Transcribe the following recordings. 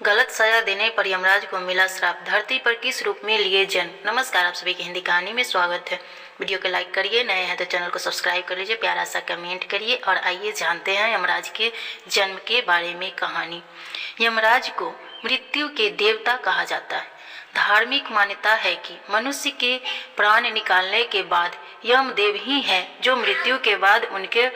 गलत सजा देने पर यमराज को मिला श्राप, धरती पर किस रूप में लिए जन्म। नमस्कार, आप सभी की हिंदी कहानी में स्वागत है। वीडियो को लाइक करिए, नए हैं तो चैनल को सब्सक्राइब कर लीजिए, प्यारा सा कमेंट करिए और आइए जानते हैं यमराज के जन्म के बारे में कहानी। यमराज को मृत्यु के देवता कहा जाता है। धार्मिक मान्यता है कि मनुष्य के प्राण निकालने के बाद यमदेव ही हैं जो मृत्यु के बाद उनके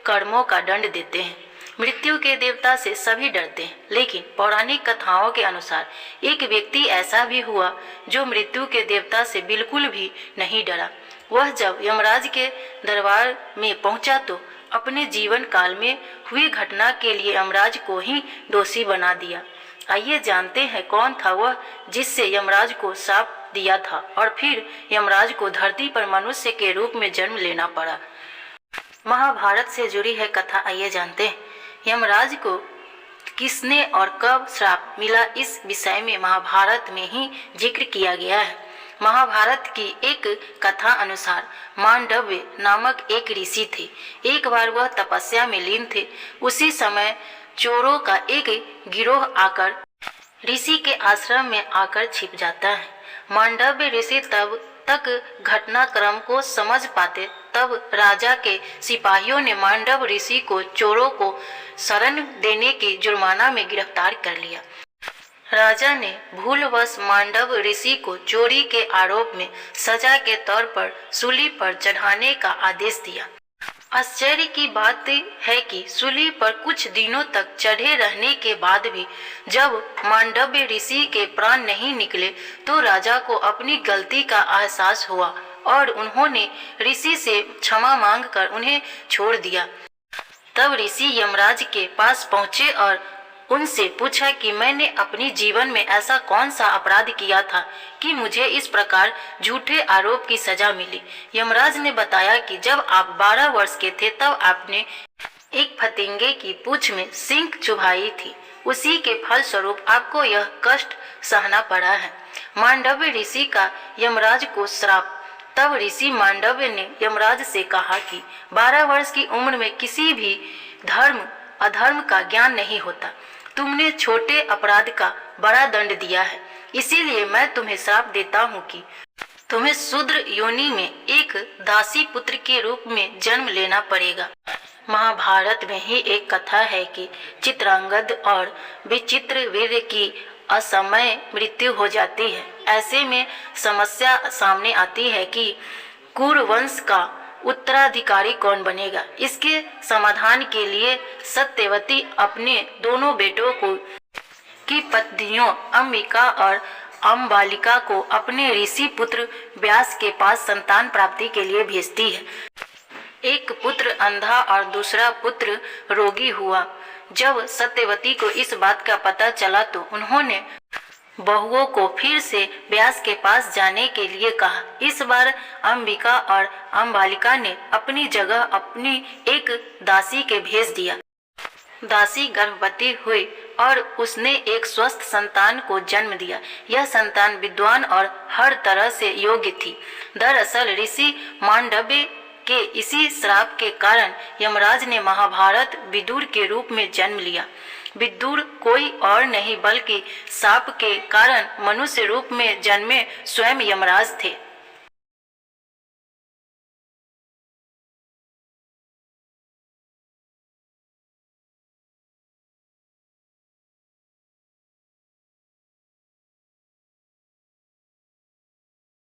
कर्मों का दंड देते हैं। मृत्यु के देवता से सभी डरते हैं, लेकिन पौराणिक कथाओं के अनुसार एक व्यक्ति ऐसा भी हुआ जो मृत्यु के देवता से बिल्कुल भी नहीं डरा। वह जब यमराज के दरबार में पहुंचा तो अपने जीवन काल में हुई घटना के लिए यमराज को ही दोषी बना दिया। आइए जानते हैं कौन था वह जिससे यमराज को श्राप दिया था और फिर यमराज को धरती पर मनुष्य के रूप में जन्म लेना पड़ा। महाभारत से जुड़ी है कथा, आइए जानते हैं यमराज को किसने और कब श्राप मिला। इस विषय में महाभारत में ही जिक्र किया गया है। महाभारत की एक कथा अनुसार मांडव्य नामक एक ऋषि थे। एक बार वह तपस्या में लीन थे। उसी समय चोरों का एक गिरोह आकर ऋषि के आश्रम में आकर छिप जाता है। मांडव्य ऋषि तब तक घटनाक्रम को समझ पाते तब राजा के सिपाहियों ने मांडव ऋषि को चोरों को शरण देने के जुर्माना में गिरफ्तार कर लिया। राजा ने भूलवश मांडव ऋषि को चोरी के आरोप में सजा के तौर पर सूली पर चढ़ाने का आदेश दिया। आश्चर्य की बात है कि सूली पर कुछ दिनों तक चढ़े रहने के बाद भी जब मांडव्य ऋषि के प्राण नहीं निकले तो राजा को अपनी गलती का एहसास हुआ और उन्होंने ऋषि से क्षमा मांगकर उन्हें छोड़ दिया। तब ऋषि यमराज के पास पहुंचे और उनसे पूछा कि मैंने अपनी जीवन में ऐसा कौन सा अपराध किया था कि मुझे इस प्रकार झूठे आरोप की सजा मिली। यमराज ने बताया कि जब आप 12 वर्ष के थे तब आपने एक फतिंगे की पूंछ में सिंक चुभाई थी। उसी के फलस्वरूप आपको यह कष्ट सहना पड़ा है। मांडव्य ऋषि का यमराज को श्राप। तब ऋषि मांडव्य ने यमराज से कहा कि 12 वर्ष की उम्र में किसी भी धर्म अधर्म का ज्ञान नहीं होता। तुमने छोटे अपराध का बड़ा दंड दिया है, इसीलिए मैं तुम्हें श्राप देता हूँ कि तुम्हें शूद्र योनि में एक दासी पुत्र के रूप में जन्म लेना पड़ेगा। महाभारत में ही एक कथा है कि चित्रांगद और विचित्रवीर्य की असमय मृत्यु हो जाती है। ऐसे में समस्या सामने आती है कि कुरुवंश का उत्तराधिकारी कौन बनेगा। इसके समाधान के लिए सत्यवती अपने दोनों बेटों को की पत्नियों अंबिका और अम्बालिका को अपने ऋषि पुत्र व्यास के पास संतान प्राप्ति के लिए भेजती है। एक पुत्र अंधा और दूसरा पुत्र रोगी हुआ। जब सत्यवती को इस बात का पता चला तो उन्होंने बहुओं को फिर से व्यास के पास जाने के लिए कहा। इस बार अंबिका और अम्बालिका ने अपनी जगह अपनी एक दासी के भेज दिया। दासी गर्भवती हुई और उसने एक स्वस्थ संतान को जन्म दिया। यह संतान विद्वान और हर तरह से योग्य थी। दरअसल ऋषि मांडव्य के इसी श्राप के कारण यमराज ने महाभारत विदुर के रूप में जन्म लिया। विदुर कोई और नहीं बल्कि शाप के कारण मनुष्य रूप में जन्मे स्वयं यमराज थे।